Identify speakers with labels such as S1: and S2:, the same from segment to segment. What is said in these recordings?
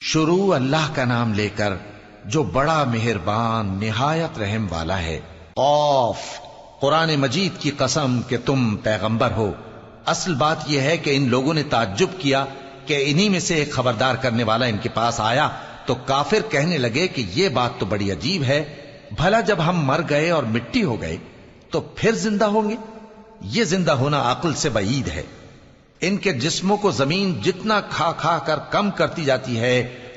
S1: شروع اللہ کا نام لے کر جو بڑا مہربان نہایت رحم والا ہے۔ قاف، قرآن مجید کی قسم کہ تم پیغمبر ہو۔ اصل بات یہ ہے کہ ان لوگوں نے تعجب کیا کہ انہی میں سے ایک خبردار کرنے والا ان کے پاس آیا تو کافر کہنے لگے کہ یہ بات تو بڑی عجیب ہے، بھلا جب ہم مر گئے اور مٹی ہو گئے تو پھر زندہ ہوں گے؟ یہ زندہ ہونا عقل سے بعید ہے۔ ان کے جسموں کو زمین جتنا کھا کھا کر کم کرتی جاتی ہے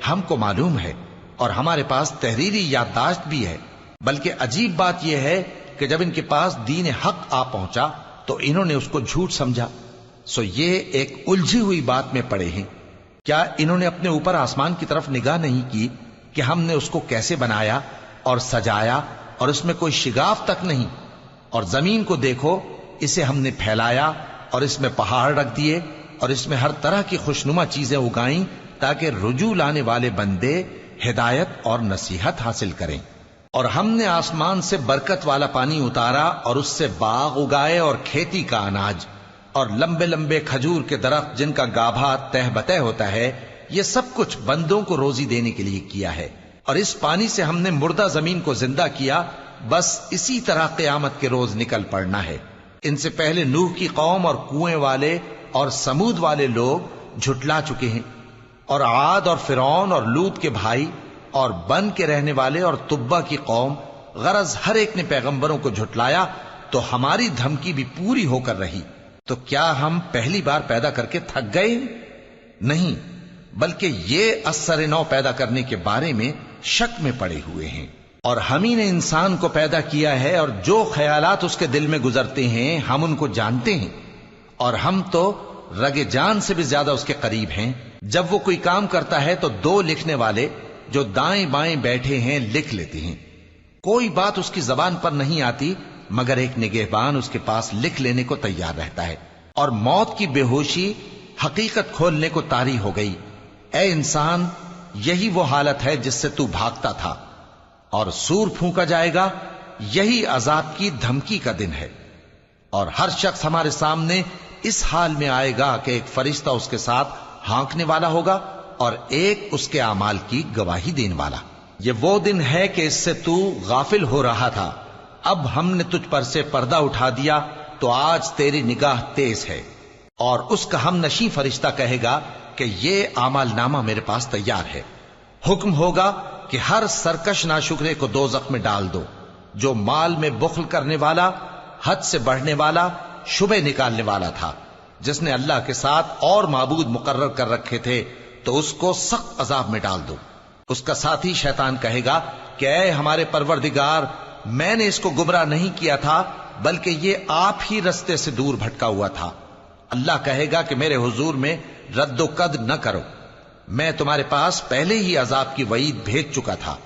S1: ہم کو معلوم ہے، اور ہمارے پاس تحریری یادداشت بھی ہے۔ بلکہ عجیب بات یہ ہے کہ جب ان کے پاس دین حق آ پہنچا تو انہوں نے اس کو جھوٹ سمجھا۔ سو یہ ایک الجھی ہوئی بات میں پڑے ہیں۔ کیا انہوں نے اپنے اوپر آسمان کی طرف نگاہ نہیں کی کہ ہم نے اس کو کیسے بنایا اور سجایا، اور اس میں کوئی شگاف تک نہیں؟ اور زمین کو دیکھو، اسے ہم نے پھیلایا اور اس میں پہاڑ رکھ دیے اور اس میں ہر طرح کی خوشنما چیزیں اگائیں تاکہ رجوع لانے والے بندے ہدایت اور نصیحت حاصل کریں۔ اور ہم نے آسمان سے برکت والا پانی اتارا اور اس سے باغ اگائے اور کھیتی کا اناج اور لمبے لمبے کھجور کے درخت جن کا گابھا تہ بتہ ہوتا ہے۔ یہ سب کچھ بندوں کو روزی دینے کے لیے کیا ہے۔ اور اس پانی سے ہم نے مردہ زمین کو زندہ کیا، بس اسی طرح قیامت کے روز نکل پڑنا ہے۔ ان سے پہلے نوح کی قوم اور کنویں والے اور سمود والے لوگ جھٹلا چکے ہیں، اور عاد اور فرعون اور لوط کے بھائی اور بن کے رہنے والے اور تبا کی قوم، غرض ہر ایک نے پیغمبروں کو جھٹلایا تو ہماری دھمکی بھی پوری ہو کر رہی۔ تو کیا ہم پہلی بار پیدا کر کے تھک گئے؟ نہیں، بلکہ یہ اثر نو پیدا کرنے کے بارے میں شک میں پڑے ہوئے ہیں۔ اور ہم ہی نے انسان کو پیدا کیا ہے، اور جو خیالات اس کے دل میں گزرتے ہیں ہم ان کو جانتے ہیں، اور ہم تو رگ جان سے بھی زیادہ اس کے قریب ہیں۔ جب وہ کوئی کام کرتا ہے تو دو لکھنے والے جو دائیں بائیں بیٹھے ہیں لکھ لیتے ہیں۔ کوئی بات اس کی زبان پر نہیں آتی مگر ایک نگہبان اس کے پاس لکھ لینے کو تیار رہتا ہے۔ اور موت کی بے ہوشی حقیقت کھولنے کو طاری ہو گئی۔ اے انسان، یہی وہ حالت ہے جس سے تو بھاگتا تھا، اور سور پھونکا جائے گا، یہی عذاب کی دھمکی کا دن ہے۔ اور ہر شخص ہمارے سامنے اس حال میں آئے گا کہ ایک فرشتہ اس کے ساتھ ہانکنے والا ہوگا اور ایک اس کے اعمال کی گواہی دینے والا۔ یہ وہ دن ہے کہ اس سے تو غافل ہو رہا تھا، اب ہم نے تجھ پر سے پردہ اٹھا دیا تو آج تیری نگاہ تیز ہے۔ اور اس کا ہم نشیں فرشتہ کہے گا کہ یہ اعمال نامہ میرے پاس تیار ہے۔ حکم ہوگا کہ ہر سرکش ناشکرے کو دوزخ میں ڈال دو، جو مال میں بخل کرنے والا، حد سے بڑھنے والا، شبہ نکالنے والا تھا، جس نے اللہ کے ساتھ اور معبود مقرر کر رکھے تھے، تو اس کو سخت عذاب میں ڈال دو۔ اس کا ساتھی شیطان کہے گا کہ اے ہمارے پروردگار، میں نے اس کو گمراہ نہیں کیا تھا بلکہ یہ آپ ہی رستے سے دور بھٹکا ہوا تھا۔ اللہ کہے گا کہ میرے حضور میں رد و قد نہ کرو، میں تمہارے پاس پہلے ہی عذاب کی وعید بھیج چکا تھا۔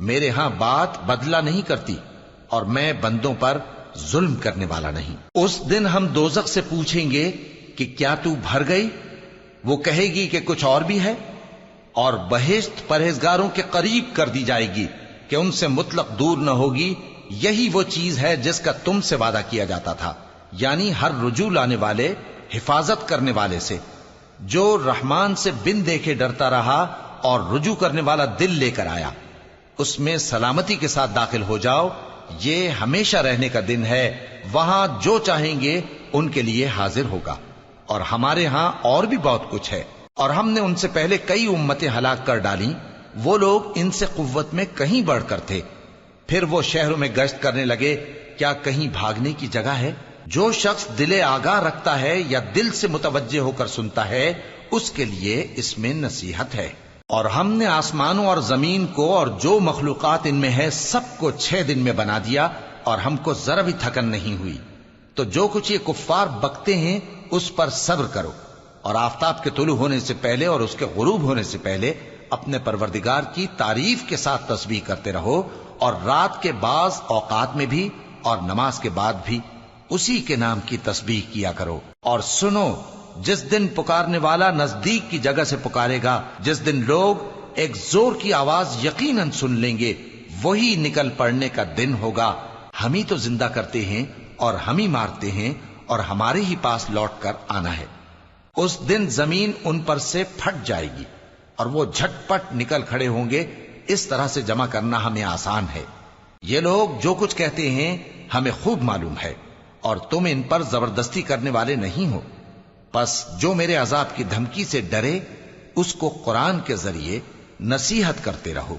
S1: میرے ہاں بات بدلہ نہیں کرتی، اور میں بندوں پر ظلم کرنے والا نہیں۔ اس دن ہم دوزخ سے پوچھیں گے کہ کیا تو بھر گئی؟ وہ کہے گی کہ کچھ اور بھی ہے۔ اور بہشت پرہیزگاروں کے قریب کر دی جائے گی کہ ان سے مطلق دور نہ ہوگی۔ یہی وہ چیز ہے جس کا تم سے وعدہ کیا جاتا تھا، یعنی ہر رجوع لانے والے، حفاظت کرنے والے سے، جو رحمان سے بن دیکھے ڈرتا رہا اور رجوع کرنے والا دل لے کر آیا، اس میں سلامتی کے ساتھ داخل ہو جاؤ۔ یہ ہمیشہ رہنے کا دن ہے، وہاں جو چاہیں گے ان کے لیے حاضر ہوگا۔ اور ہمارے ہاں اور بھی بہت کچھ ہے، اور ہم نے ان سے پہلے کئی امتیں ہلاک کر ڈالیں، وہ لوگ ان سے قوت میں کہیں بڑھ کر تھے۔ پھر وہ شہروں میں گشت کرنے لگے، کیا کہیں بھاگنے کی جگہ ہے؟ جو شخص دل آگاہ رکھتا ہے یا دل سے متوجہ ہو کر سنتا ہے، اس کے لیے اس میں نصیحت ہے۔ اور ہم نے آسمانوں اور زمین کو اور جو مخلوقات ان میں ہے سب کو 6 دن میں بنا دیا، اور ہم کو ذرا بھی تھکن نہیں ہوئی۔ تو جو کچھ یہ کفار بکتے ہیں اس پر صبر کرو، اور آفتاب کے طلوع ہونے سے پہلے اور اس کے غروب ہونے سے پہلے اپنے پروردگار کی تعریف کے ساتھ تسبیح کرتے رہو، اور رات کے بعض اوقات میں بھی اور نماز کے بعد بھی اسی کے نام کی تسبیح کیا کرو۔ اور سنو، جس دن پکارنے والا نزدیک کی جگہ سے پکارے گا، جس دن لوگ ایک زور کی آواز یقیناً سن لیں گے، وہی نکل پڑنے کا دن ہوگا۔ ہم ہی تو زندہ کرتے ہیں اور ہم ہی مارتے ہیں، اور ہمارے ہی پاس لوٹ کر آنا ہے۔ اس دن زمین ان پر سے پھٹ جائے گی، اور وہ جھٹ پٹ نکل کھڑے ہوں گے. اس طرح سے جمع کرنا ہمیں آسان ہے. یہ لوگ جو کچھ کہتے ہیں ہمیں خوب معلوم ہے، اور تم ان پر زبردستی کرنے والے نہیں ہو. پس جو میرے عذاب کی دھمکی سے ڈرے اس کو قرآن کے ذریعے نصیحت کرتے رہو.